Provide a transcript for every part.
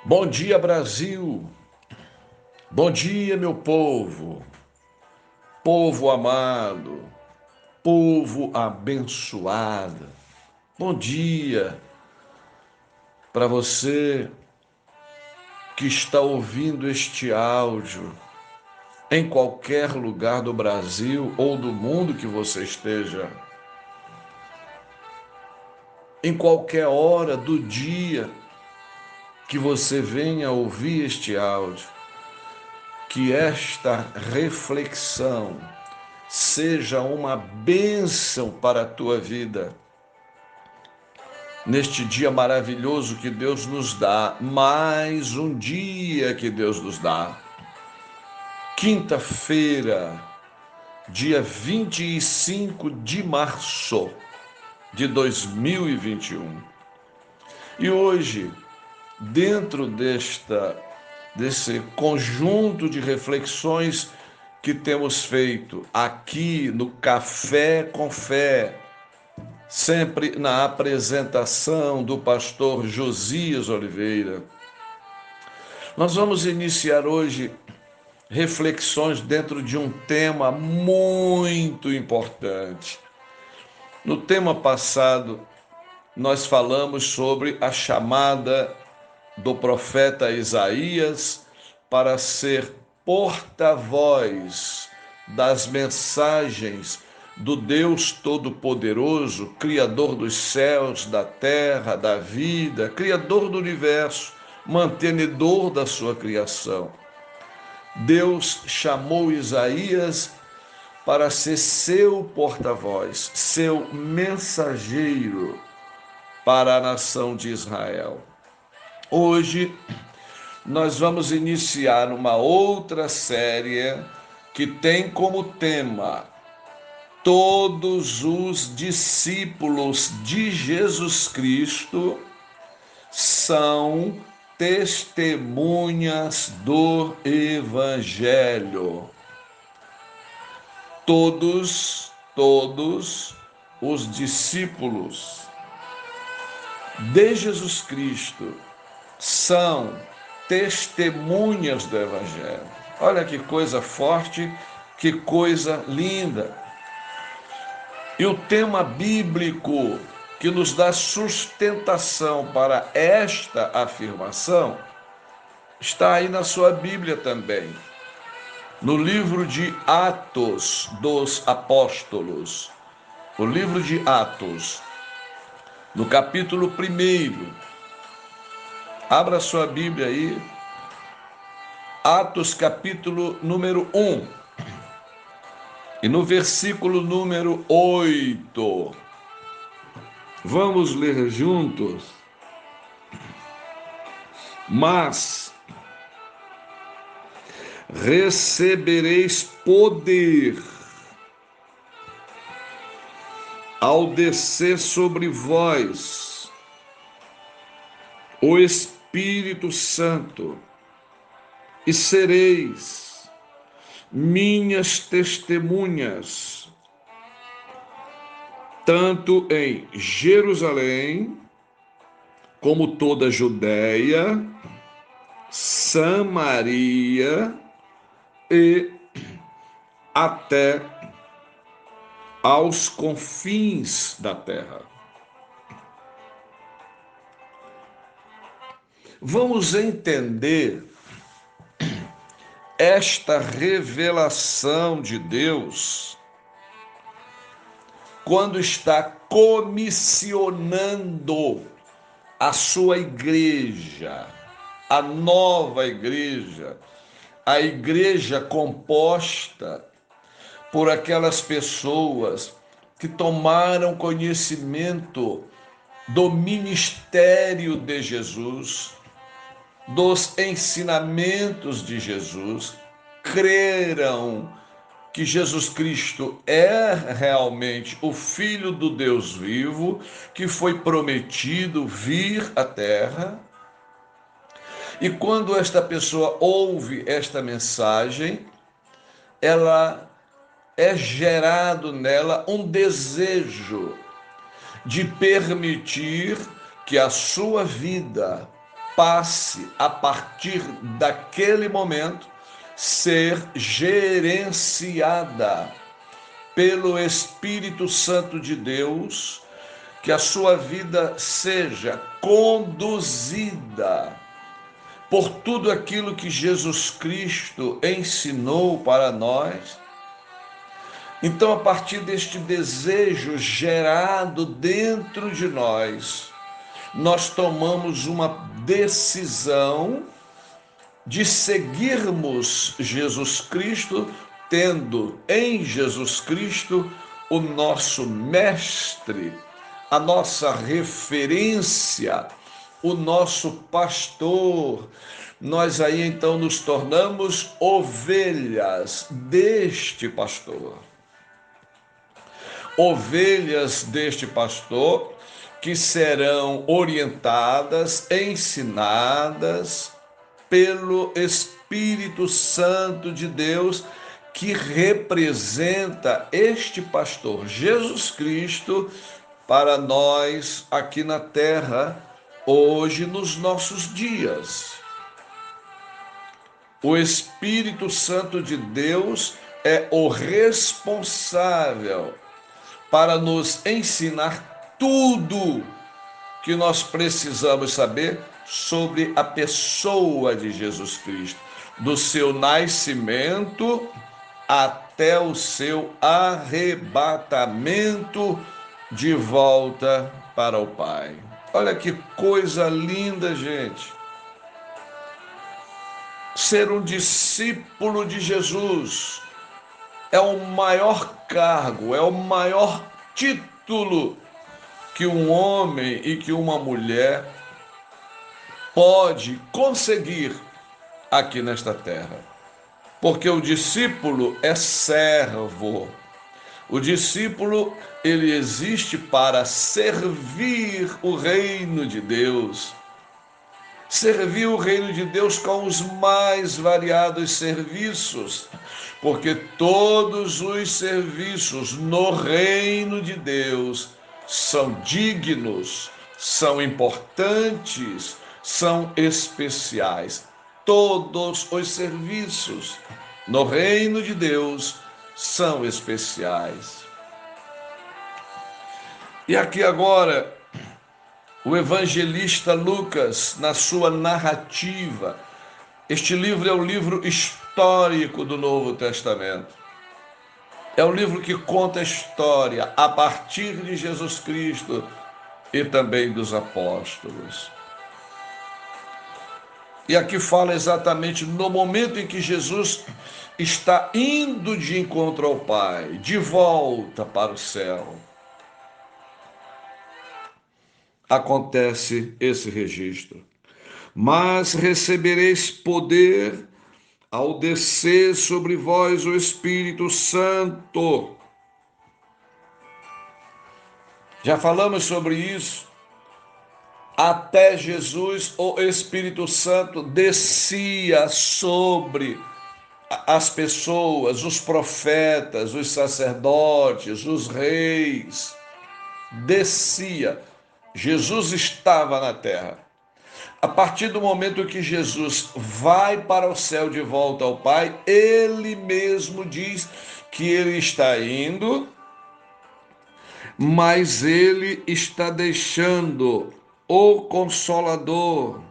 Bom dia, Brasil! Bom dia, meu povo! Povo amado, povo abençoado. Bom dia para você que está ouvindo este áudio em qualquer lugar do Brasil ou do mundo que você esteja. Em qualquer hora do dia que você venha ouvir este áudio, que esta reflexão seja uma bênção para a tua vida. Neste dia maravilhoso que Deus nos dá, mais um dia que Deus nos dá. Quinta-feira, dia 25 de março de 2021. E hoje, dentro desse conjunto de reflexões que temos feito aqui no Café com Fé, sempre na apresentação do pastor Josias Oliveira, nós vamos iniciar hoje reflexões dentro de um tema muito importante. No tema passado, nós falamos sobre a chamada do profeta Isaías para ser porta-voz das mensagens do Deus Todo-Poderoso, Criador dos céus, da terra, da vida, Criador do universo, mantenedor da sua criação. Deus chamou Isaías para ser seu porta-voz, seu mensageiro para a nação de Israel. Hoje, nós vamos iniciar uma outra série que tem como tema todos os discípulos de Jesus Cristo são testemunhas do Evangelho. Todos os discípulos de Jesus Cristo são testemunhas do Evangelho. Olha que coisa forte, que coisa linda. E o tema bíblico que nos dá sustentação para esta afirmação está aí na sua Bíblia também. No livro de Atos dos Apóstolos. O livro de Atos, no capítulo 1. Abra sua Bíblia aí. Atos, capítulo número 1. E no versículo número 8, vamos ler juntos. Mas recebereis poder ao descer sobre vós o Espírito Santo, e sereis minhas testemunhas, tanto em Jerusalém, como toda a Judéia, Samaria e até aos confins da terra. Vamos entender esta revelação de Deus quando está comissionando a sua igreja, a nova igreja, a igreja composta por aquelas pessoas que tomaram conhecimento do ministério de Jesus, dos ensinamentos de Jesus, creram que Jesus Cristo é realmente o Filho do Deus vivo, que foi prometido vir à terra. E quando esta pessoa ouve esta mensagem, ela é gerado nela um desejo de permitir que a sua vida passe, a partir daquele momento, ser gerenciada pelo Espírito Santo de Deus, que a sua vida seja conduzida por tudo aquilo que Jesus Cristo ensinou para nós. Então, a partir deste desejo gerado dentro de nós, nós tomamos uma decisão de seguirmos Jesus Cristo, tendo em Jesus Cristo o nosso mestre, a nossa referência, o nosso pastor. Nós aí então nos tornamos ovelhas deste pastor. Ovelhas deste pastor que serão orientadas, ensinadas pelo Espírito Santo de Deus, que representa este pastor Jesus Cristo para nós aqui na terra, hoje nos nossos dias. O Espírito Santo de Deus é o responsável para nos ensinar tudo que nós precisamos saber sobre a pessoa de Jesus Cristo, do seu nascimento até o seu arrebatamento de volta para o Pai. Olha que coisa linda, gente. Ser um discípulo de Jesus é o maior cargo, é o maior título que um homem e que uma mulher pode conseguir aqui nesta terra. Porque o discípulo é servo. O discípulo, ele existe para servir o reino de Deus. Servir o reino de Deus com os mais variados serviços, porque todos os serviços no reino de Deus são dignos, são importantes, são especiais. Todos os serviços no reino de Deus são especiais. E aqui agora, o evangelista Lucas, na sua narrativa, este livro é o livro histórico do Novo Testamento. É o livro que conta a história a partir de Jesus Cristo e também dos apóstolos. E aqui fala exatamente no momento em que Jesus está indo de encontro ao Pai, de volta para o céu. Acontece esse registro. Mas recebereis poder ao descer sobre vós o Espírito Santo. Já falamos sobre isso. Até Jesus, o Espírito Santo descia sobre as pessoas, os profetas, os sacerdotes, os reis. Descia. Jesus estava na terra. A partir do momento que Jesus vai para o céu de volta ao Pai, ele mesmo diz que ele está indo, mas ele está deixando o Consolador,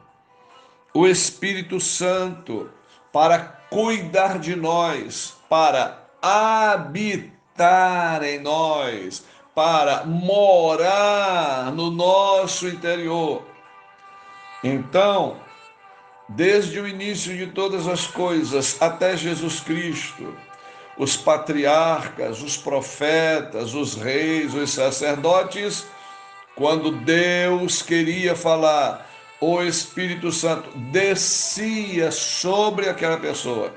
o Espírito Santo, para cuidar de nós, para habitar em nós, para morar no nosso interior. Então, desde o início de todas as coisas até Jesus Cristo, os patriarcas, os profetas, os reis, os sacerdotes, quando Deus queria falar, o Espírito Santo descia sobre aquela pessoa.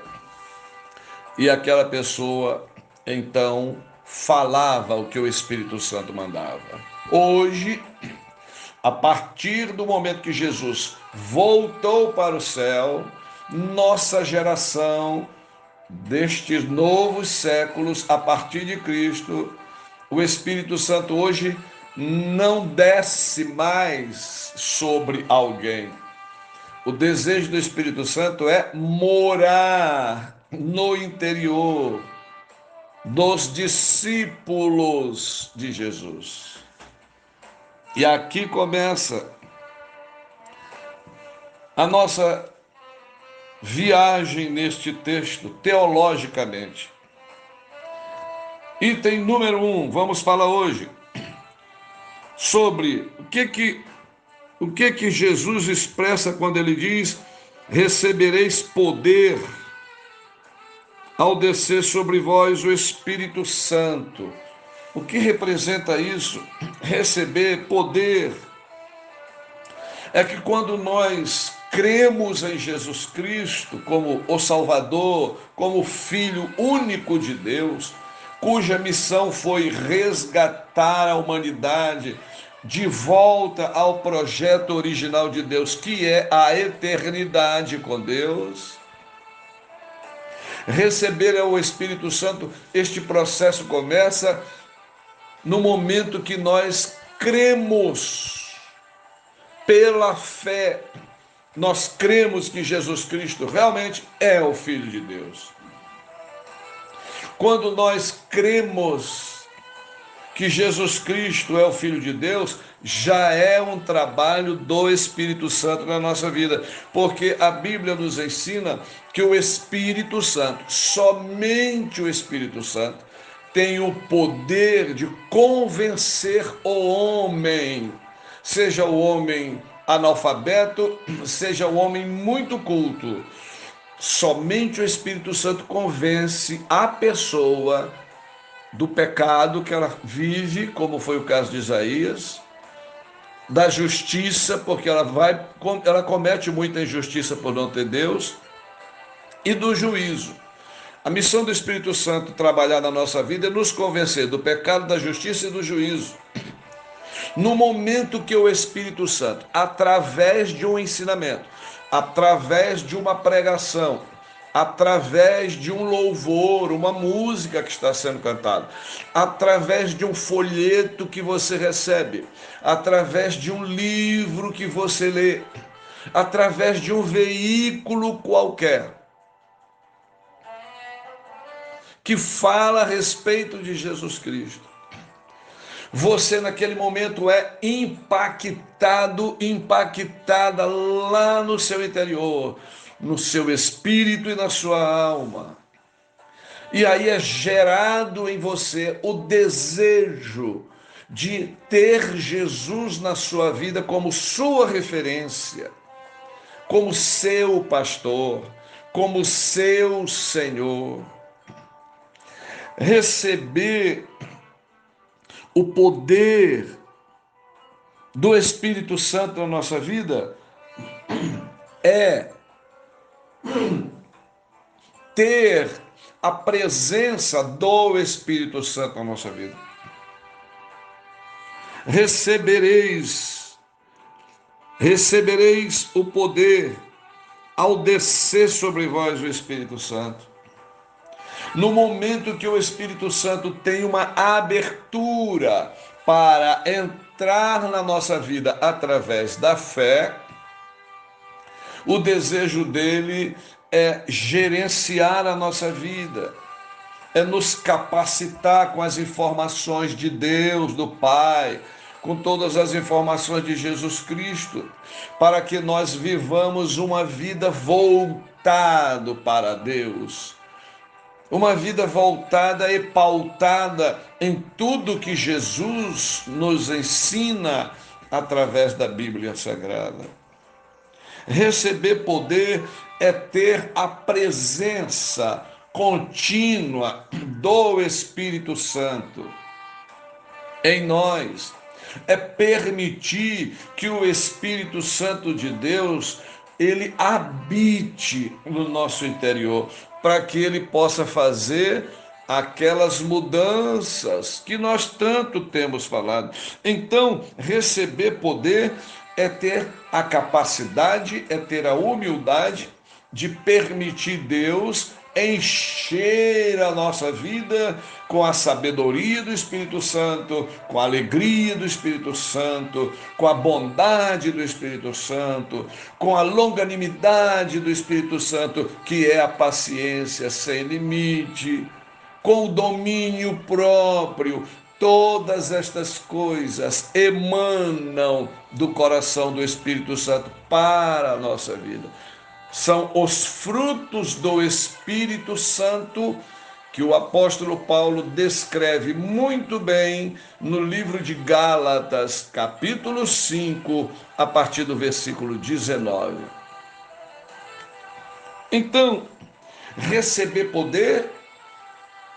E aquela pessoa, então, falava o que o Espírito Santo mandava. Hoje, a partir do momento que Jesus voltou para o céu, nossa geração, destes novos séculos, a partir de Cristo, o Espírito Santo hoje não desce mais sobre alguém. O desejo do Espírito Santo é morar no interior dos discípulos de Jesus. E aqui começa a nossa viagem neste texto, teologicamente. Item número 1, vamos falar hoje sobre o que Jesus expressa quando ele diz: recebereis poder ao descer sobre vós o Espírito Santo. O que representa isso? Receber poder. É que quando nós cremos em Jesus Cristo como o Salvador, como o Filho único de Deus, cuja missão foi resgatar a humanidade de volta ao projeto original de Deus, que é a eternidade com Deus. Receber o Espírito Santo, este processo começa no momento que nós cremos pela fé. Nós cremos que Jesus Cristo realmente é o Filho de Deus. Quando nós cremos que Jesus Cristo é o Filho de Deus, já é um trabalho do Espírito Santo na nossa vida, porque a Bíblia nos ensina que o Espírito Santo, somente o Espírito Santo, tem o poder de convencer o homem, seja o homem analfabeto, seja o homem muito culto. Somente o Espírito Santo convence a pessoa do pecado que ela vive, como foi o caso de Isaías, da justiça, porque ela comete muita injustiça por não ter Deus, e do juízo. A missão do Espírito Santo trabalhar na nossa vida é nos convencer do pecado, da justiça e do juízo. No momento que o Espírito Santo, através de um ensinamento, através de uma pregação, através de um louvor, uma música que está sendo cantada, através de um folheto que você recebe, através de um livro que você lê, através de um veículo qualquer que fala a respeito de Jesus Cristo, você naquele momento é impactado, impactada lá no seu interior, no seu espírito e na sua alma. E aí é gerado em você o desejo de ter Jesus na sua vida como sua referência, como seu pastor, como seu Senhor. Receber o poder do Espírito Santo na nossa vida é ter a presença do Espírito Santo na nossa vida. Recebereis o poder ao descer sobre vós o Espírito Santo. No momento que o Espírito Santo tem uma abertura para entrar na nossa vida através da fé, o desejo dele é gerenciar a nossa vida, é nos capacitar com as informações de Deus, do Pai, com todas as informações de Jesus Cristo, para que nós vivamos uma vida voltada para Deus, uma vida voltada e pautada em tudo que Jesus nos ensina através da Bíblia Sagrada. Receber poder é ter a presença contínua do Espírito Santo em nós. É permitir que o Espírito Santo de Deus, ele habite no nosso interior, para que ele possa fazer aquelas mudanças que nós tanto temos falado. Então, receber poder é ter a capacidade, é ter a humildade de permitir Deus encher a nossa vida com a sabedoria do Espírito Santo, com a alegria do Espírito Santo, com a bondade do Espírito Santo, com a longanimidade do Espírito Santo, que é a paciência sem limite, com o domínio próprio. Todas estas coisas emanam do coração do Espírito Santo para a nossa vida. São os frutos do Espírito Santo que o apóstolo Paulo descreve muito bem no livro de Gálatas, capítulo 5, a partir do versículo 19. Então, receber poder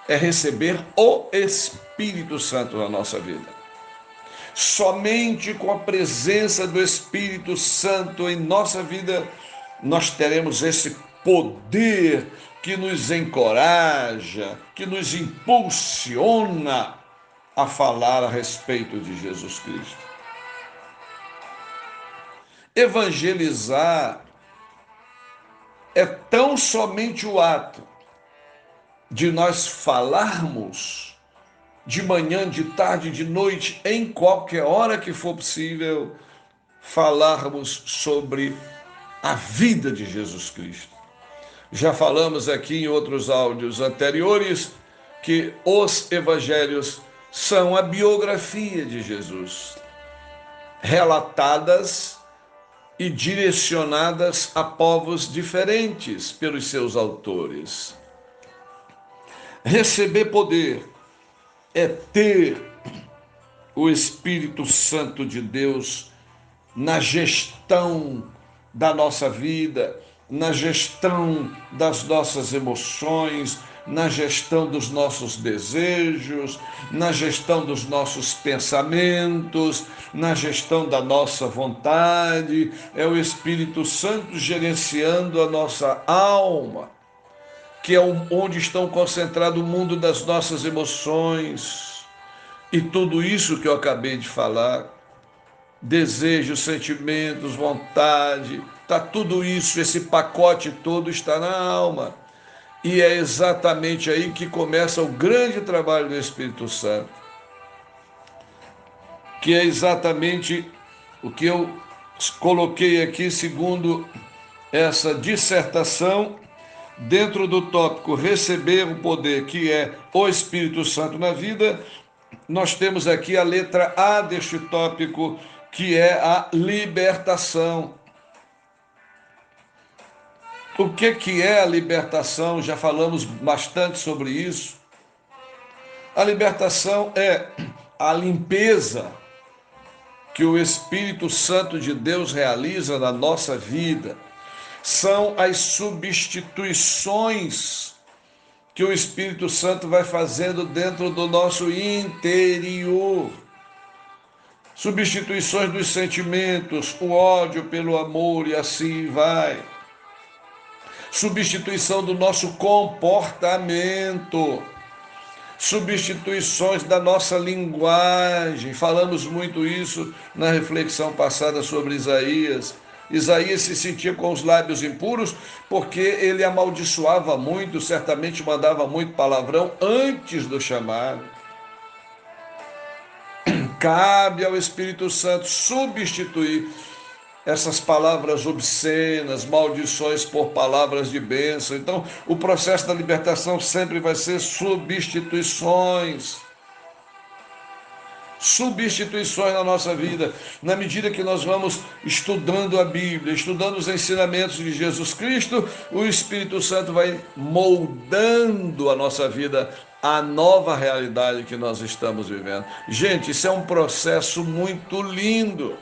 é receber o Espírito Santo na nossa vida. Somente com a presença do Espírito Santo em nossa vida, nós teremos esse poder que nos encoraja, que nos impulsiona a falar a respeito de Jesus Cristo. Evangelizar é tão somente o ato de nós falarmos de manhã, de tarde, de noite, em qualquer hora que for possível, falarmos sobre a vida de Jesus Cristo. Já falamos aqui em outros áudios anteriores que os evangelhos são a biografia de Jesus, relatadas e direcionadas a povos diferentes pelos seus autores. Receber poder é ter o Espírito Santo de Deus na gestão da nossa vida, na gestão das nossas emoções, na gestão dos nossos desejos, na gestão dos nossos pensamentos, na gestão da nossa vontade. É o Espírito Santo gerenciando a nossa alma, que é onde estão concentrado o mundo das nossas emoções. E tudo isso que eu acabei de falar, desejos, sentimentos, vontade, tá tudo isso, esse pacote todo está na alma. E é exatamente aí que começa o grande trabalho do Espírito Santo, que é exatamente o que eu coloquei aqui segundo essa dissertação, dentro do tópico receber o poder, que é o Espírito Santo na vida. Nós temos aqui a letra A deste tópico, que é a libertação. O que é a libertação? Já falamos bastante sobre isso. A libertação é a limpeza que o Espírito Santo de Deus realiza na nossa vida. São as substituições que o Espírito Santo vai fazendo dentro do nosso interior. Substituições dos sentimentos, o ódio pelo amor e assim vai. Substituição do nosso comportamento. Substituições da nossa linguagem. Falamos muito isso na reflexão passada sobre Isaías. Isaías se sentia com os lábios impuros porque ele amaldiçoava muito, certamente mandava muito palavrão antes do chamado. Cabe ao Espírito Santo substituir essas palavras obscenas, maldições por palavras de bênção. Então, o processo da libertação sempre vai ser substituições. Substituições na nossa vida, na medida que nós vamos estudando a Bíblia, estudando os ensinamentos de Jesus Cristo, o Espírito Santo vai moldando a nossa vida à nova realidade que nós estamos vivendo. Gente, isso é um processo muito lindo.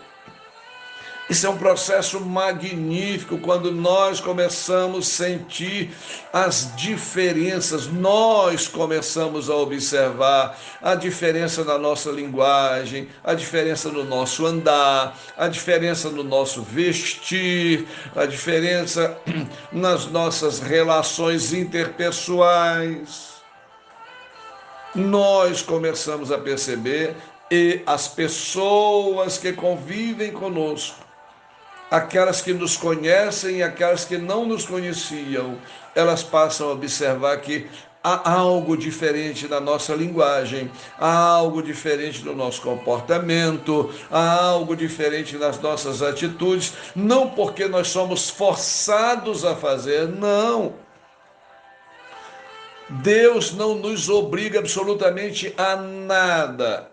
Isso é um processo magnífico quando nós começamos a sentir as diferenças, nós começamos a observar a diferença na nossa linguagem, a diferença no nosso andar, a diferença no nosso vestir, a diferença nas nossas relações interpessoais. Nós começamos a perceber, e as pessoas que convivem conosco, aquelas que nos conhecem e aquelas que não nos conheciam, elas passam a observar que há algo diferente na nossa linguagem, há algo diferente no nosso comportamento, há algo diferente nas nossas atitudes, não porque nós somos forçados a fazer, não. Deus não nos obriga absolutamente a nada.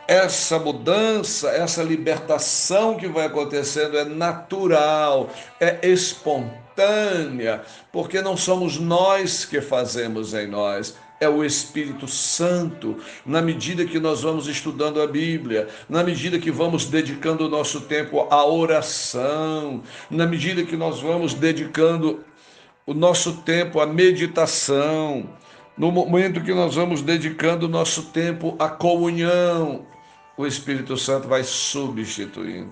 Essa mudança, essa libertação que vai acontecendo é natural, é espontânea, porque não somos nós que fazemos em nós, é o Espírito Santo. Na medida que nós vamos estudando a Bíblia, na medida que vamos dedicando o nosso tempo à oração, na medida que nós vamos dedicando o nosso tempo à meditação, no momento que nós vamos dedicando o nosso tempo à comunhão, o Espírito Santo vai substituindo.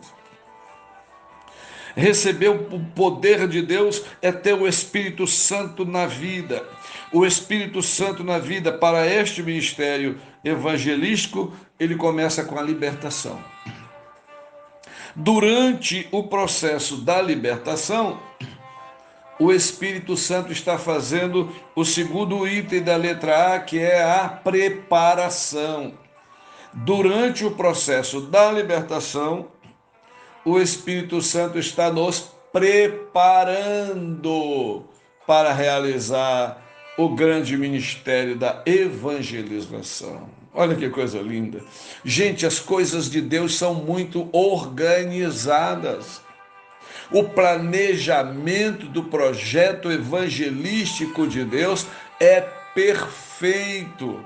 Receber o poder de Deus é ter o Espírito Santo na vida. O Espírito Santo na vida para este ministério evangelístico, ele começa com a libertação. Durante o processo da libertação, o Espírito Santo está fazendo o segundo item da letra A, que é a preparação. Durante o processo da libertação, o Espírito Santo está nos preparando para realizar o grande ministério da evangelização. Olha que coisa linda. Gente, as coisas de Deus são muito organizadas. O planejamento do projeto evangelístico de Deus é perfeito.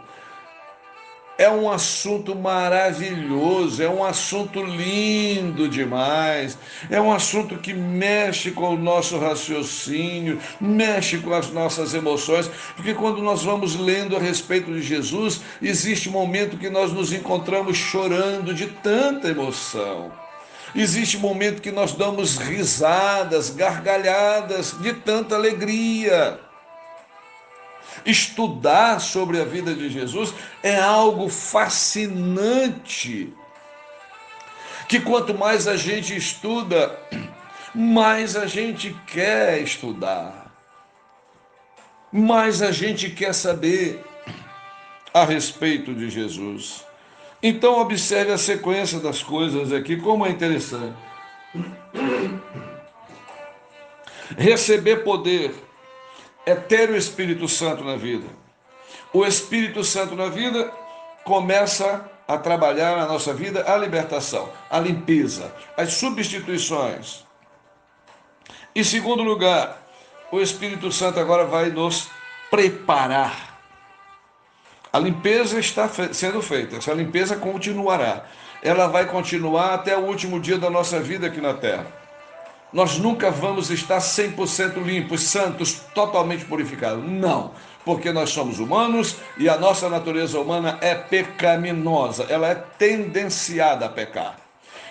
É um assunto maravilhoso, é um assunto lindo demais, é um assunto que mexe com o nosso raciocínio, mexe com as nossas emoções, porque quando nós vamos lendo a respeito de Jesus, existe um momento que nós nos encontramos chorando de tanta emoção. Existe um momento que nós damos risadas, gargalhadas de tanta alegria. Estudar sobre a vida de Jesus é algo fascinante, que quanto mais a gente estuda, mais a gente quer estudar, mais a gente quer saber a respeito de Jesus. Então observe a sequência das coisas aqui, como é interessante. Receber poder é ter o Espírito Santo na vida. O Espírito Santo na vida começa a trabalhar na nossa vida a libertação, a limpeza, as substituições. Em segundo lugar, o Espírito Santo agora vai nos preparar. A limpeza está sendo feita, essa limpeza continuará. Ela vai continuar até o último dia da nossa vida aqui na Terra. Nós nunca vamos estar 100% limpos, santos, totalmente purificados. Não, porque nós somos humanos e a nossa natureza humana é pecaminosa, ela é tendenciada a pecar.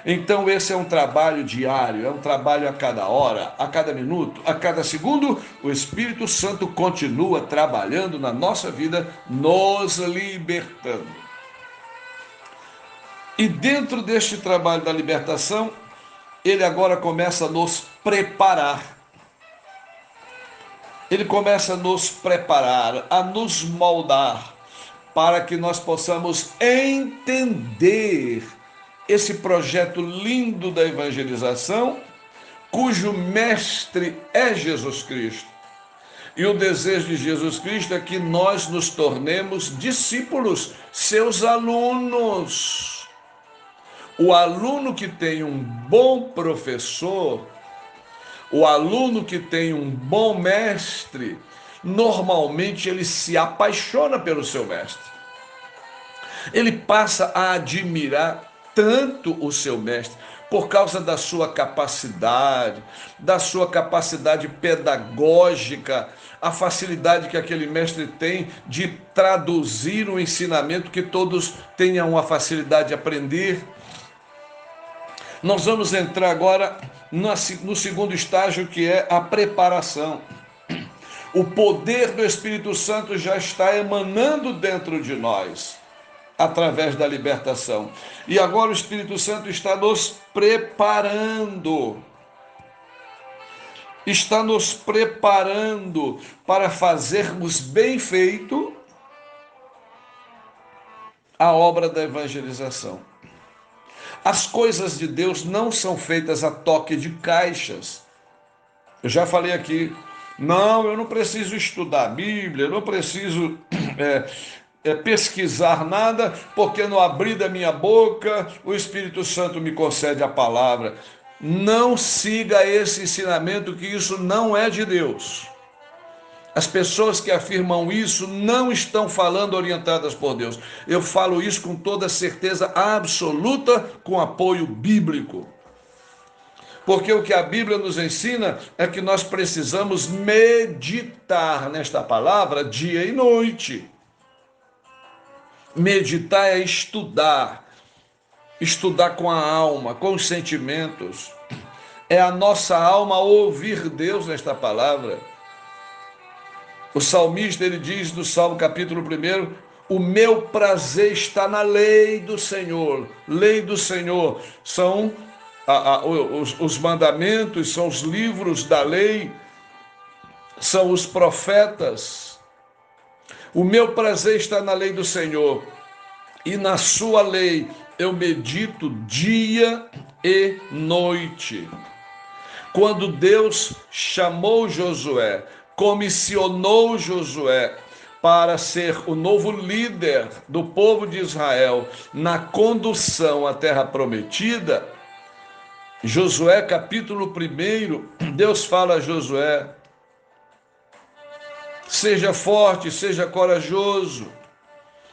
Então esse é um trabalho diário, é um trabalho a cada hora, a cada minuto, a cada segundo. O Espírito Santo continua trabalhando na nossa vida, nos libertando. E dentro deste trabalho da libertação, ele agora começa a nos preparar. Ele começa a nos preparar, a nos moldar, para que nós possamos entender esse projeto lindo da evangelização, cujo mestre é Jesus Cristo. E o desejo de Jesus Cristo é que nós nos tornemos discípulos, seus alunos. O aluno que tem um bom professor, o aluno que tem um bom mestre, normalmente ele se apaixona pelo seu mestre. Ele passa a admirar tanto o seu mestre, por causa da sua capacidade pedagógica, a facilidade que aquele mestre tem de traduzir um ensinamento que todos tenham a facilidade de aprender. Nós vamos entrar agora no segundo estágio, que é a preparação. O poder do Espírito Santo já está emanando dentro de nós, através da libertação. E agora o Espírito Santo está nos preparando. está nos preparando para fazermos bem feito a obra da evangelização. As coisas de Deus não são feitas a toque de caixas. Eu já falei aqui, não, eu não preciso estudar a Bíblia, eu não preciso pesquisar nada, porque no abrir da minha boca o Espírito Santo me concede a palavra. Não siga esse ensinamento, que isso não é de Deus. As pessoas que afirmam isso não estão falando orientadas por Deus. Eu falo isso com toda certeza absoluta, com apoio bíblico. Porque o que a Bíblia nos ensina é que nós precisamos meditar nesta palavra dia e noite. Meditar é estudar. Estudar com a alma, com os sentimentos. É a nossa alma ouvir Deus nesta palavra. O salmista, ele diz no Salmo capítulo 1, o meu prazer está na lei do Senhor. Lei do Senhor são os mandamentos, são os livros da lei, são os profetas. O meu prazer está na lei do Senhor, e na sua lei eu medito dia e noite. Quando Deus chamou Josué, comissionou Josué para ser o novo líder do povo de Israel na condução à terra prometida, Josué capítulo 1, Deus fala a Josué: seja forte, seja corajoso,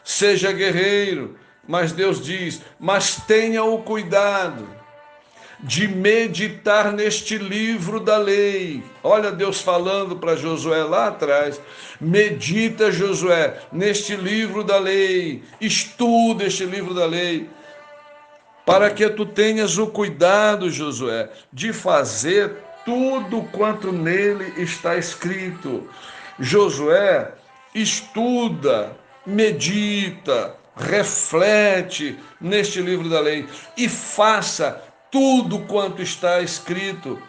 seja guerreiro. Mas Deus diz: mas tenha o cuidado de meditar neste livro da lei. Olha Deus falando para Josué lá atrás: medita, Josué, neste livro da lei, estuda este livro da lei, para que tu tenhas o cuidado, Josué, de fazer tudo quanto nele está escrito. Josué, estuda, medita, reflete neste livro da lei e faça tudo quanto está escrito,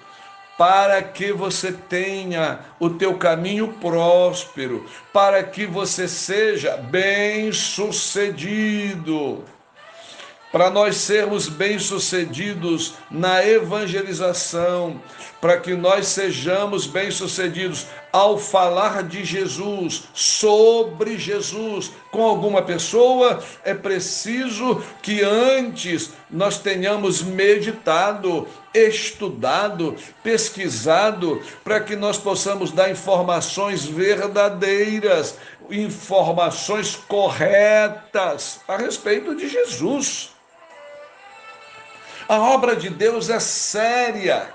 para que você tenha o teu caminho próspero, para que você seja bem-sucedido. Para nós sermos bem-sucedidos na evangelização, para que nós sejamos bem-sucedidos ao falar de Jesus, sobre Jesus, com alguma pessoa, é preciso que antes nós tenhamos meditado, estudado, pesquisado, para que nós possamos dar informações verdadeiras, informações corretas a respeito de Jesus. A obra de Deus é séria,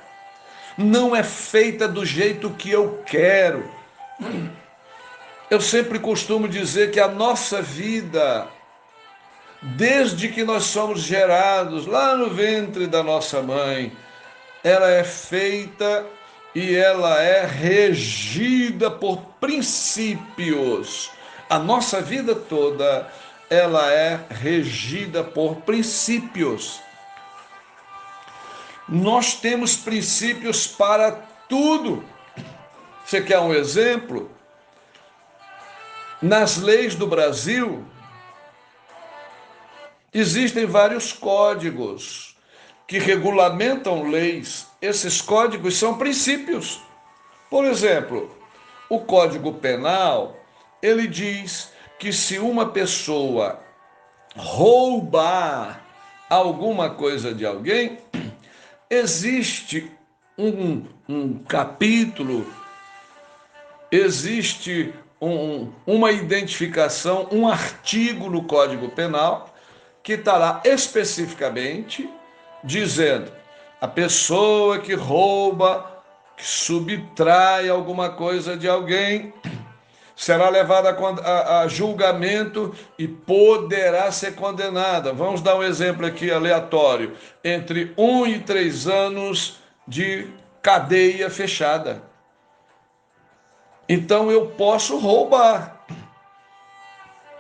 não é feita do jeito que eu quero. Eu sempre costumo dizer que a nossa vida, desde que nós somos gerados lá no ventre da nossa mãe, ela é feita e ela é regida por princípios. A nossa vida toda, ela é regida por princípios. Nós temos princípios para tudo. Você quer um exemplo? Nas leis do Brasil, existem vários códigos que regulamentam leis. Esses códigos são princípios. Por exemplo, o Código Penal, ele diz que se uma pessoa roubar alguma coisa de alguém, existe um capítulo, existe uma identificação, um artigo no Código Penal que está lá especificamente dizendo: a pessoa que rouba, que subtrai alguma coisa de alguém, será levada a julgamento e poderá ser condenada. Vamos dar um exemplo aqui aleatório: entre 1 e 3 anos de cadeia fechada. Então eu posso roubar,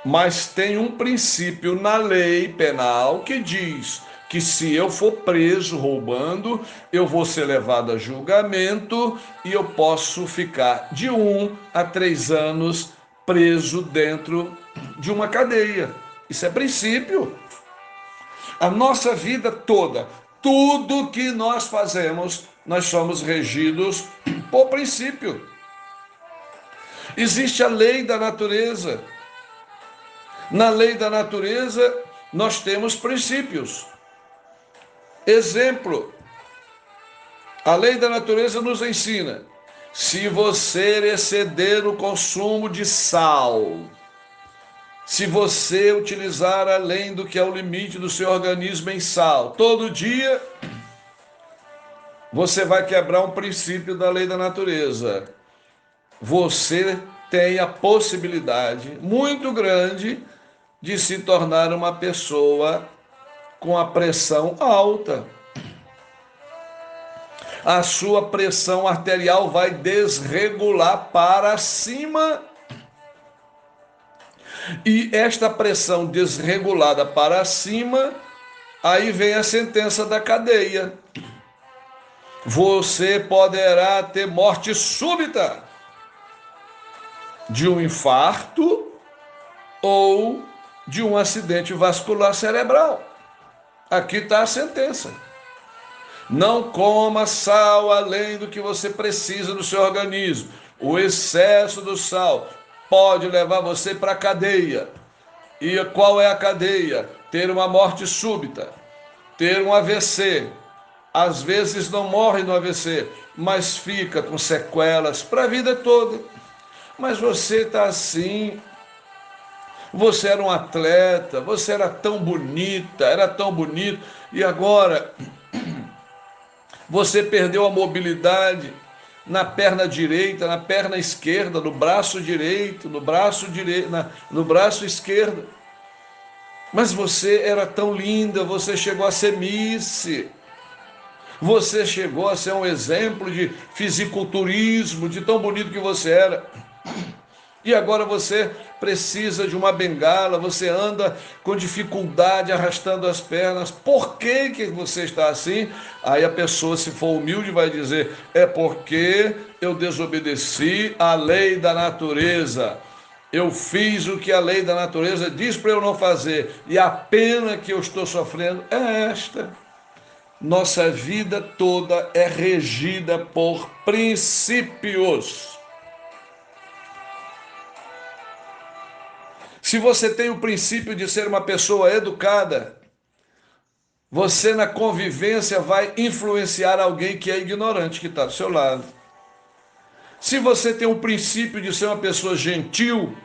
mas tem um princípio na lei penal que diz que se eu for preso roubando, eu vou ser levado a julgamento e eu posso ficar de 1 a 3 anos preso dentro de uma cadeia. Isso é princípio. A nossa vida toda, tudo que nós fazemos, nós somos regidos por princípio. Existe a lei da natureza. Na lei da natureza, nós temos princípios. Exemplo, a lei da natureza nos ensina: se você exceder o consumo de sal, se você utilizar além do que é o limite do seu organismo em sal, todo dia, você vai quebrar um princípio da lei da natureza. Você tem a possibilidade muito grande de se tornar uma pessoa com a pressão alta. A sua pressão arterial vai desregular para cima. E esta pressão desregulada para cima, aí vem a sentença da cadeia. Você poderá ter morte súbita de um infarto ou de um acidente vascular cerebral. Aqui está a sentença. Não coma sal além do que você precisa no seu organismo. O excesso do sal pode levar você para a cadeia. E qual é a cadeia? Ter uma morte súbita, ter um AVC. Às vezes não morre no AVC, mas fica com sequelas para a vida toda. Mas você está assim, você era um atleta, você era tão bonita, era tão bonito, e agora você perdeu a mobilidade na perna direita, na perna esquerda, no braço direito, no braço esquerdo. Mas você era tão linda, você chegou a ser Miss. Você chegou a ser um exemplo de fisiculturismo, de tão bonito que você era. E agora você precisa de uma bengala, você anda com dificuldade arrastando as pernas. Por que que você está assim? Aí a pessoa, se for humilde, vai dizer: é porque eu desobedeci à lei da natureza. Eu fiz o que a lei da natureza diz para eu não fazer. E a pena que eu estou sofrendo é esta. Nossa vida toda é regida por princípios. Se você tem o princípio de ser uma pessoa educada, você na convivência vai influenciar alguém que é ignorante, que está do seu lado. Se você tem o princípio de ser uma pessoa gentil,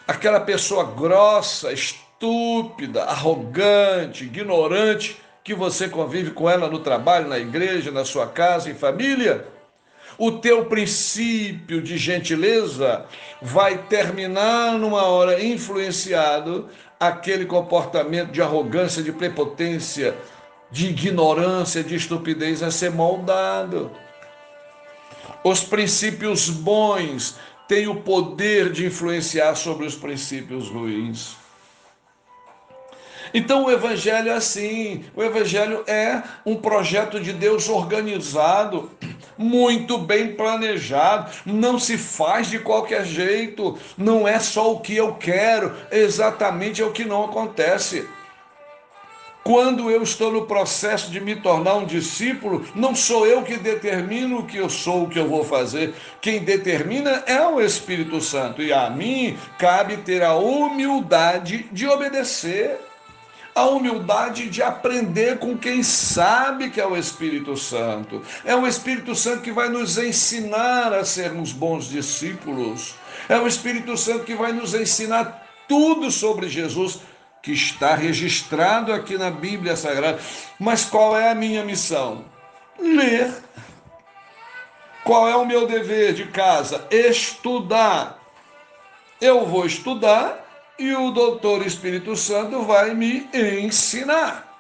aquela pessoa grossa, estúpida, arrogante, ignorante, que você convive com ela no trabalho, na igreja, na sua casa, em família, o teu princípio de gentileza vai terminar numa hora influenciado aquele comportamento de arrogância, de prepotência, de ignorância, de estupidez a ser moldado. Os princípios bons têm o poder de influenciar sobre os princípios ruins. Então o Evangelho é assim, o Evangelho é um projeto de Deus organizado, muito bem planejado, não se faz de qualquer jeito, não é só o que eu quero, exatamente é o que não acontece. Quando eu estou no processo de me tornar um discípulo, não sou eu que determino o que eu sou, o que eu vou fazer. Quem determina é o Espírito Santo, e a mim cabe ter a humildade de obedecer. A humildade de aprender com quem sabe que é o Espírito Santo. É o Espírito Santo que vai nos ensinar a sermos bons discípulos. É o Espírito Santo que vai nos ensinar tudo sobre Jesus, que está registrado aqui na Bíblia Sagrada. Mas qual é a minha missão? Ler. Qual é o meu dever de casa? Estudar. Eu vou estudar e o doutor Espírito Santo vai me ensinar.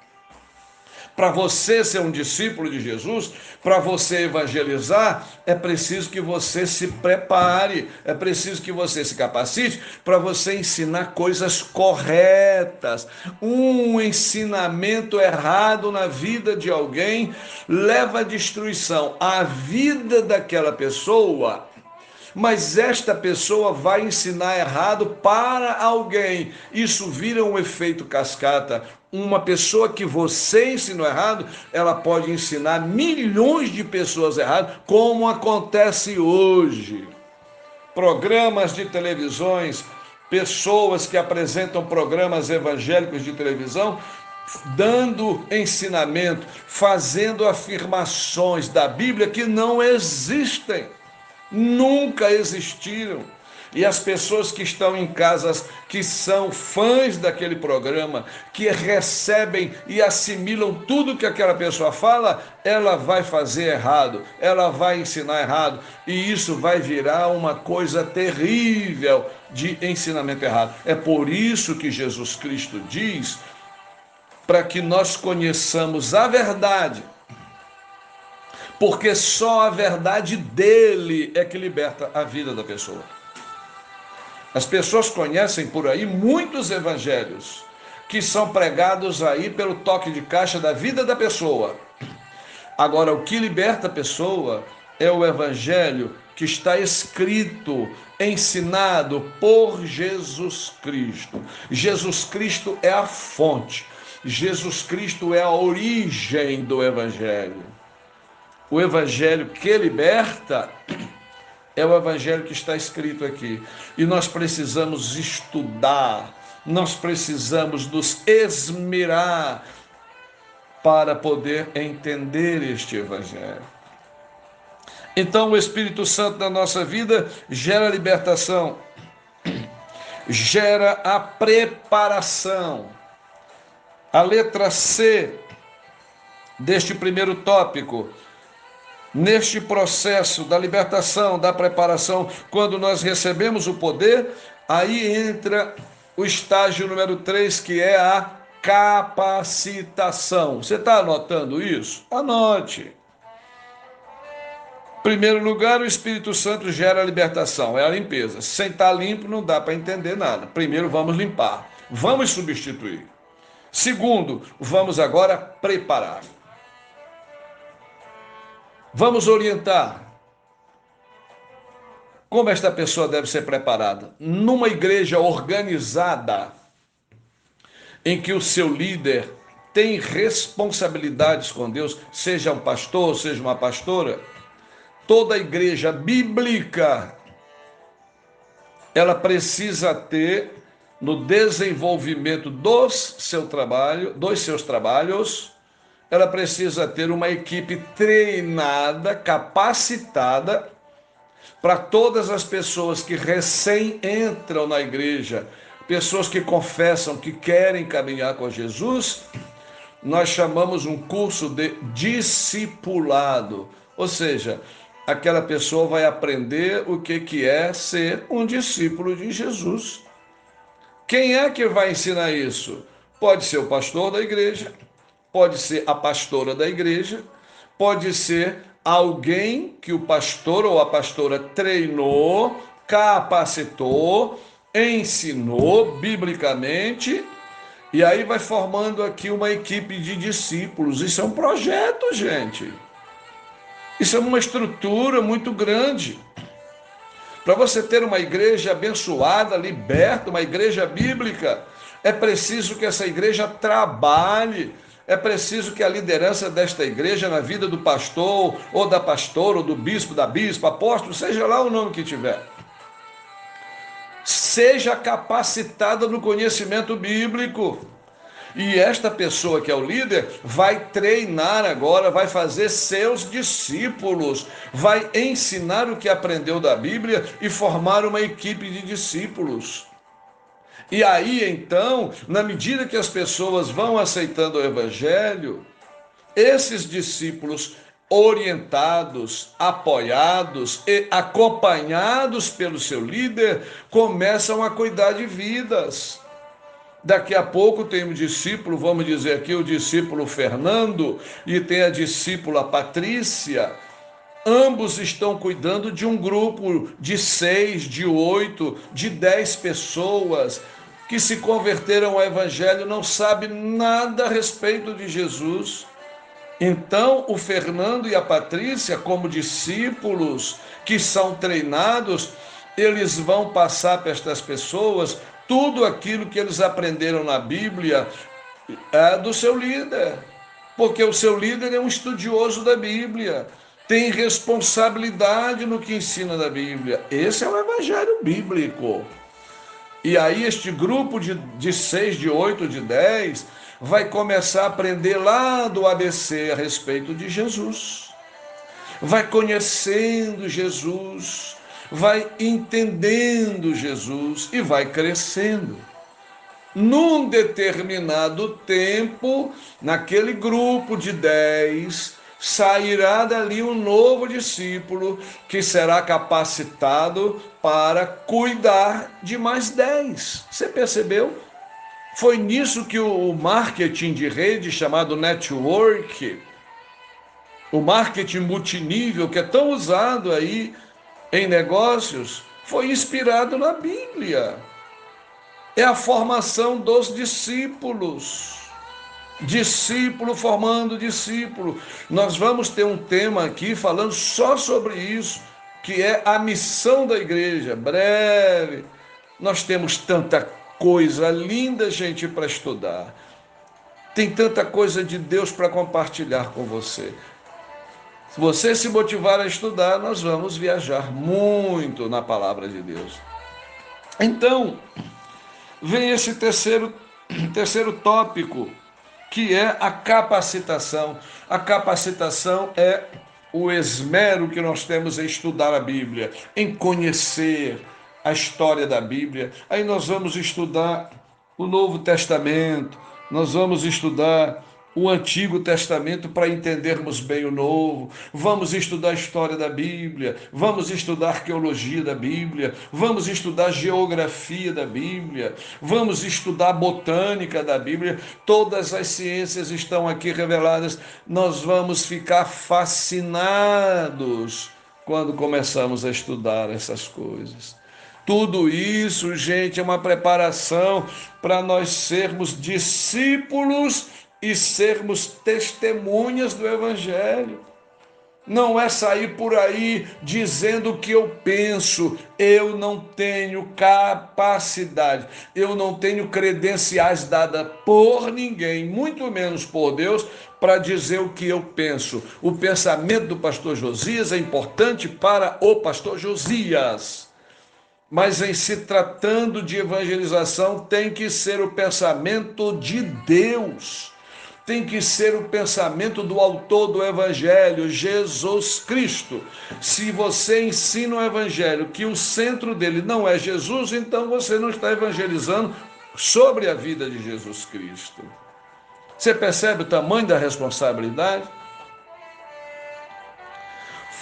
Para você ser um discípulo de Jesus, para você evangelizar, é preciso que você se prepare, é preciso que você se capacite para você ensinar coisas corretas. Um ensinamento errado na vida de alguém leva à destruição a vida daquela pessoa. Mas esta pessoa vai ensinar errado para alguém. Isso vira um efeito cascata. Uma pessoa que você ensinou errado, ela pode ensinar milhões de pessoas errado, como acontece hoje. Programas de televisões, pessoas que apresentam programas evangélicos de televisão, dando ensinamento, fazendo afirmações da Bíblia que não existem. Nunca existiram. E as pessoas que estão em casas, que são fãs daquele programa, que recebem e assimilam tudo que aquela pessoa fala, ela vai fazer errado, ela vai ensinar errado, e isso vai virar uma coisa terrível de ensinamento errado. É por isso que Jesus Cristo diz, para que nós conheçamos a verdade, porque só a verdade dele é que liberta a vida da pessoa. As pessoas conhecem por aí muitos evangelhos que são pregados aí pelo toque de caixa da vida da pessoa. Agora, o que liberta a pessoa é o evangelho que está escrito, ensinado por Jesus Cristo. Jesus Cristo é a fonte. Jesus Cristo é a origem do evangelho. O evangelho que liberta é o evangelho que está escrito aqui. E nós precisamos estudar, nós precisamos nos esmerar para poder entender este evangelho. Então, o Espírito Santo na nossa vida gera libertação, gera a preparação. A letra C deste primeiro tópico, neste processo da libertação, da preparação, quando nós recebemos o poder, aí entra o estágio número 3, que é a capacitação. Você está anotando isso? Anote. Em primeiro lugar, o Espírito Santo gera a libertação, é a limpeza. Sem estar limpo não dá para entender nada. Primeiro, vamos limpar, vamos substituir. Segundo, vamos agora preparar. Vamos orientar como esta pessoa deve ser preparada. Numa igreja organizada, em que o seu líder tem responsabilidades com Deus, seja um pastor, seja uma pastora, toda a igreja bíblica, ela precisa ter, no desenvolvimento dos seus trabalhos, ela precisa ter uma equipe treinada, capacitada, para todas as pessoas que recém entram na igreja, pessoas que confessam que querem caminhar com Jesus. Nós chamamos um curso de discipulado, ou seja, aquela pessoa vai aprender o que é ser um discípulo de Jesus. Quem é que vai ensinar isso? Pode ser o pastor da igreja, pode ser a pastora da igreja, pode ser alguém que o pastor ou a pastora treinou, capacitou, ensinou biblicamente, e aí vai formando aqui uma equipe de discípulos. Isso é um projeto, gente. Isso é uma estrutura muito grande. Para você ter uma igreja abençoada, liberta, uma igreja bíblica, é preciso que essa igreja trabalhe. É preciso que a liderança desta igreja, na vida do pastor, ou da pastora, ou do bispo, da bispa, apóstolo, seja lá o nome que tiver, seja capacitada no conhecimento bíblico. E esta pessoa que é o líder vai treinar agora, vai fazer seus discípulos, vai ensinar o que aprendeu da Bíblia e formar uma equipe de discípulos. E aí, então, na medida que as pessoas vão aceitando o evangelho, esses discípulos orientados, apoiados e acompanhados pelo seu líder, começam a cuidar de vidas. Daqui a pouco tem um discípulo, vamos dizer aqui, o discípulo Fernando, e tem a discípula Patrícia. Ambos estão cuidando de um grupo de 6, de 8, de 10 pessoas que se converteram ao Evangelho, não sabem nada a respeito de Jesus. Então, o Fernando e a Patrícia, como discípulos que são treinados, eles vão passar para estas pessoas tudo aquilo que eles aprenderam na Bíblia do seu líder, porque o seu líder é um estudioso da Bíblia, tem responsabilidade no que ensina da Bíblia. Esse é o Evangelho bíblico. E aí este grupo de 6, de 8, de 10 vai começar a aprender lá do ABC a respeito de Jesus. Vai conhecendo Jesus, vai entendendo Jesus e vai crescendo. Num determinado tempo, naquele grupo de 10, sairá dali um novo discípulo que será capacitado para cuidar de mais 10. Você percebeu? Foi nisso que o marketing de rede, chamado network, o marketing multinível, que é tão usado aí em negócios, foi inspirado na Bíblia. É a formação dos discípulos. Discípulo formando discípulo. Nós vamos ter um tema aqui falando só sobre isso, que é a missão da igreja. Breve. Nós temos tanta coisa linda, gente, para estudar. Tem tanta coisa de Deus para compartilhar com você. Se você se motivar a estudar, nós vamos viajar muito na palavra de Deus. Então, vem esse terceiro tópico, que é a capacitação. A capacitação é o esmero que nós temos em estudar a Bíblia, em conhecer a história da Bíblia. Aí nós vamos estudar o Novo Testamento, nós vamos estudar o Antigo Testamento para entendermos bem o Novo, vamos estudar a história da Bíblia, vamos estudar a arqueologia da Bíblia, vamos estudar a geografia da Bíblia, vamos estudar a botânica da Bíblia. Todas as ciências estão aqui reveladas. Nós vamos ficar fascinados quando começamos a estudar essas coisas. Tudo isso, gente, é uma preparação para nós sermos discípulos e sermos testemunhas do Evangelho. Não é sair por aí dizendo o que eu penso. Eu não tenho capacidade, eu não tenho credenciais dadas por ninguém, muito menos por Deus, para dizer o que eu penso. O pensamento do pastor Josias é importante para o pastor Josias. Mas em se tratando de evangelização, tem que ser o pensamento de Deus. Tem que ser o pensamento do autor do Evangelho, Jesus Cristo. Se você ensina o Evangelho que o centro dele não é Jesus, então você não está evangelizando sobre a vida de Jesus Cristo. Você percebe o tamanho da responsabilidade?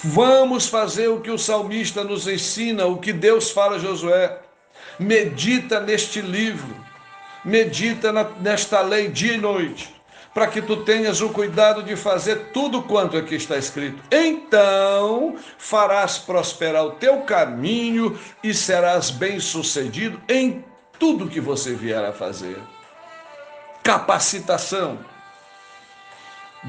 Vamos fazer o que o salmista nos ensina, o que Deus fala a Josué. Medita neste livro, medita nesta lei dia e noite, para que tu tenhas o cuidado de fazer tudo quanto aqui está escrito. Então farás prosperar o teu caminho e serás bem-sucedido em tudo que você vier a fazer. Capacitação.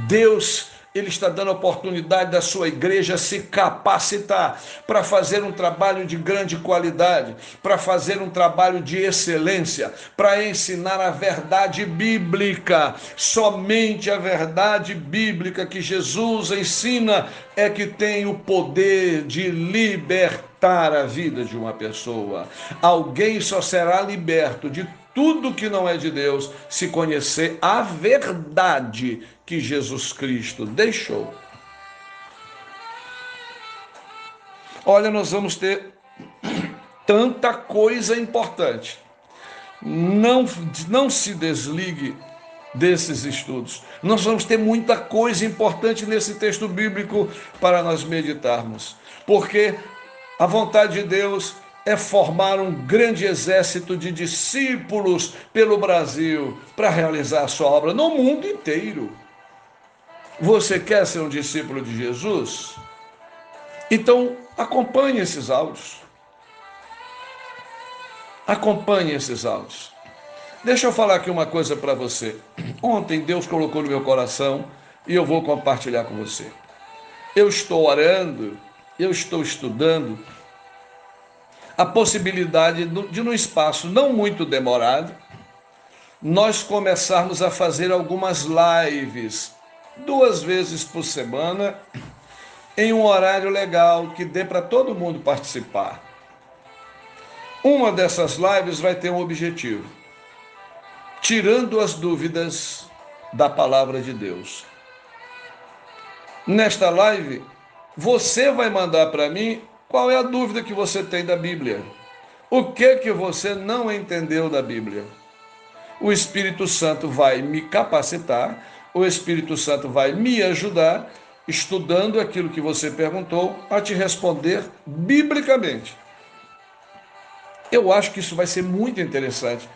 Deus, Ele está dando a oportunidade da sua igreja se capacitar para fazer um trabalho de grande qualidade, para fazer um trabalho de excelência, para ensinar a verdade bíblica. Somente a verdade bíblica que Jesus ensina é que tem o poder de libertar a vida de uma pessoa. Alguém só será liberto de tudo que não é de Deus se conhecer a verdade que Jesus Cristo deixou. Olha, nós vamos ter tanta coisa importante. Não se desligue desses estudos. Nós vamos ter muita coisa importante nesse texto bíblico para nós meditarmos. Porque a vontade de Deus é formar um grande exército de discípulos pelo Brasil para realizar a sua obra no mundo inteiro. Você quer ser um discípulo de Jesus? Então, acompanhe esses áudios. Acompanhe esses áudios. Deixa eu falar aqui uma coisa para você. Ontem Deus colocou no meu coração e eu vou compartilhar com você. Eu estou orando, eu estou estudando a possibilidade de, num espaço não muito demorado, nós começarmos a fazer algumas lives 2 vezes por semana, em um horário legal que dê para todo mundo participar. Uma dessas lives vai ter um objetivo: tirando as dúvidas da palavra de Deus. Nesta live, você vai mandar para mim qual é a dúvida que você tem da Bíblia. O que você não entendeu da Bíblia? O Espírito Santo vai me capacitar, o Espírito Santo vai me ajudar, estudando aquilo que você perguntou, a te responder biblicamente. Eu acho que isso vai ser muito interessante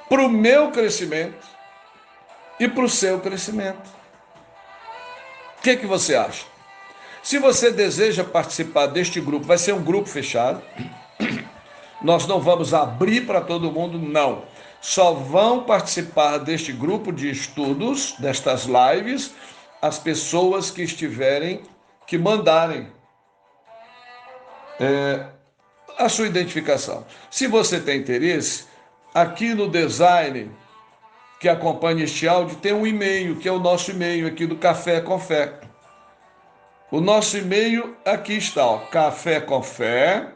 para o meu crescimento e para o seu crescimento. O que você acha? Se você deseja participar deste grupo, vai ser um grupo fechado. Nós não vamos abrir para todo mundo, não. Só vão participar deste grupo de estudos, destas lives, as pessoas que estiverem, que mandarem a sua identificação. Se você tem interesse, aqui no design que acompanha este áudio, tem um e-mail, que é o nosso e-mail aqui do Café com Fé. O nosso e-mail aqui está, ó, cafécomfé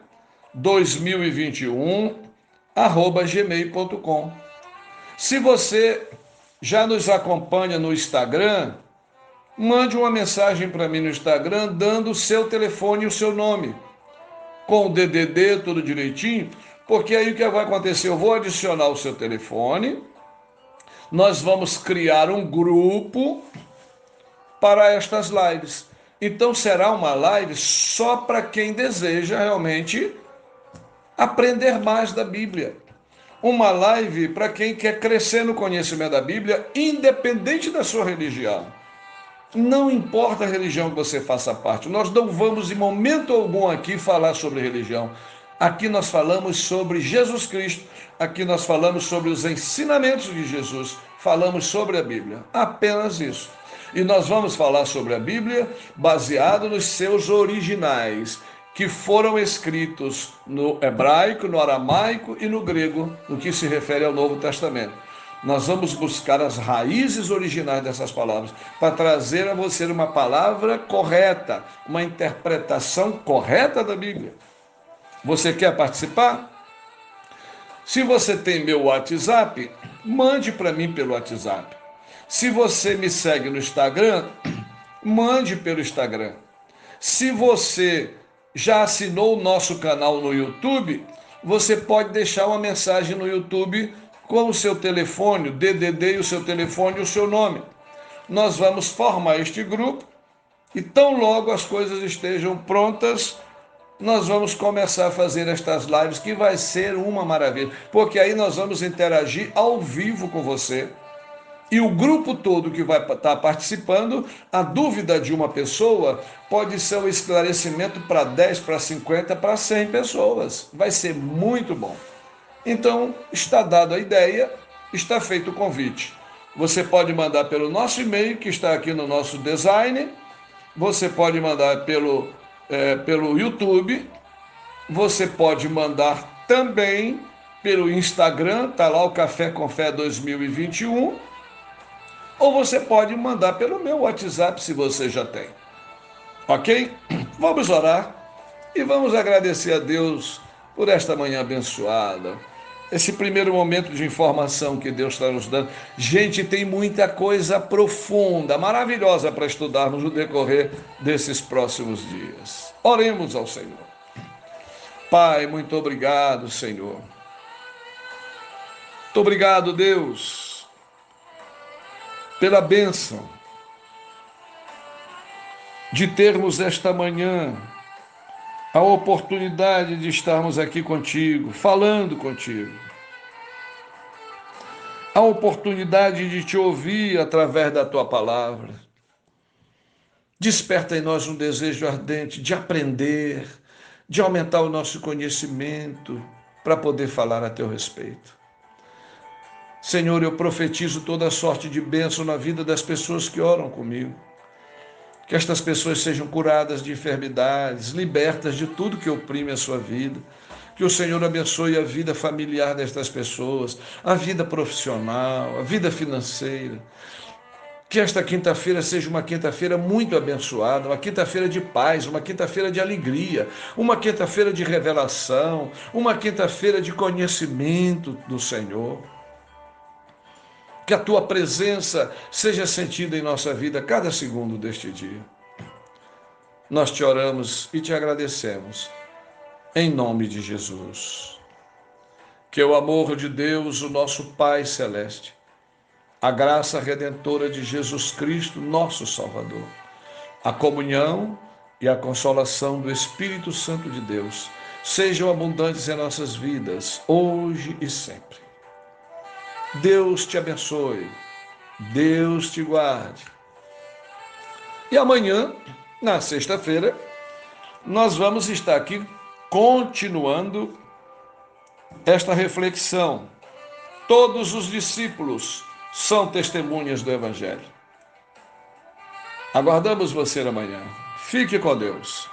2021@gmail.com. Se você já nos acompanha no Instagram, mande uma mensagem para mim no Instagram dando o seu telefone e o seu nome, com o DDD, tudo direitinho, porque aí o que vai acontecer? Eu vou adicionar o seu telefone, nós vamos criar um grupo para estas lives. Então será uma live só para quem deseja realmente aprender mais da Bíblia. Uma live para quem quer crescer no conhecimento da Bíblia, independente da sua religião. Não importa a religião que você faça parte, nós não vamos em momento algum aqui falar sobre religião. Aqui nós falamos sobre Jesus Cristo, aqui nós falamos sobre os ensinamentos de Jesus, falamos sobre a Bíblia, apenas isso. E nós vamos falar sobre a Bíblia baseado nos seus originais, que foram escritos no hebraico, no aramaico e no grego, no que se refere ao Novo Testamento. Nós vamos buscar as raízes originais dessas palavras para trazer a você uma palavra correta, uma interpretação correta da Bíblia. Você quer participar? Se você tem meu WhatsApp, mande para mim pelo WhatsApp. Se você me segue no Instagram, mande pelo Instagram. Se você já assinou o nosso canal no YouTube, você pode deixar uma mensagem no YouTube com o seu telefone, o DDD e o seu telefone e o seu nome. Nós vamos formar este grupo e tão logo as coisas estejam prontas, nós vamos começar a fazer estas lives, que vai ser uma maravilha, porque aí nós vamos interagir ao vivo com você. E o grupo todo que vai estar participando, a dúvida de uma pessoa pode ser um esclarecimento para 10, para 50, para 100 pessoas. Vai ser muito bom. Então, está dada a ideia, está feito o convite. Você pode mandar pelo nosso e-mail, que está aqui no nosso design, você pode mandar pelo YouTube, você pode mandar também pelo Instagram, está lá o Café com Fé 2021, ou você pode mandar pelo meu WhatsApp, se você já tem. Ok? Vamos orar e vamos agradecer a Deus por esta manhã abençoada, esse primeiro momento de informação que Deus está nos dando. Gente, tem muita coisa profunda, maravilhosa para estudarmos no decorrer desses próximos dias. Oremos ao Senhor. Pai, muito obrigado, Senhor. Muito obrigado, Deus, pela bênção de termos esta manhã a oportunidade de estarmos aqui contigo, falando contigo, a oportunidade de te ouvir através da tua palavra. Desperta em nós um desejo ardente de aprender, de aumentar o nosso conhecimento para poder falar a teu respeito. Senhor, eu profetizo toda sorte de bênção na vida das pessoas que oram comigo. Que estas pessoas sejam curadas de enfermidades, libertas de tudo que oprime a sua vida. Que o Senhor abençoe a vida familiar destas pessoas, a vida profissional, a vida financeira. Que esta quinta-feira seja uma quinta-feira muito abençoada, uma quinta-feira de paz, uma quinta-feira de alegria, uma quinta-feira de revelação, uma quinta-feira de conhecimento do Senhor. Que a tua presença seja sentida em nossa vida cada segundo deste dia. Nós te oramos e te agradecemos, em nome de Jesus. Que o amor de Deus, o nosso Pai Celeste, a graça redentora de Jesus Cristo, nosso Salvador, a comunhão e a consolação do Espírito Santo de Deus sejam abundantes em nossas vidas, hoje e sempre. Deus te abençoe, Deus te guarde. E amanhã, na sexta-feira, nós vamos estar aqui continuando esta reflexão. Todos os discípulos são testemunhas do Evangelho. Aguardamos você amanhã. Fique com Deus.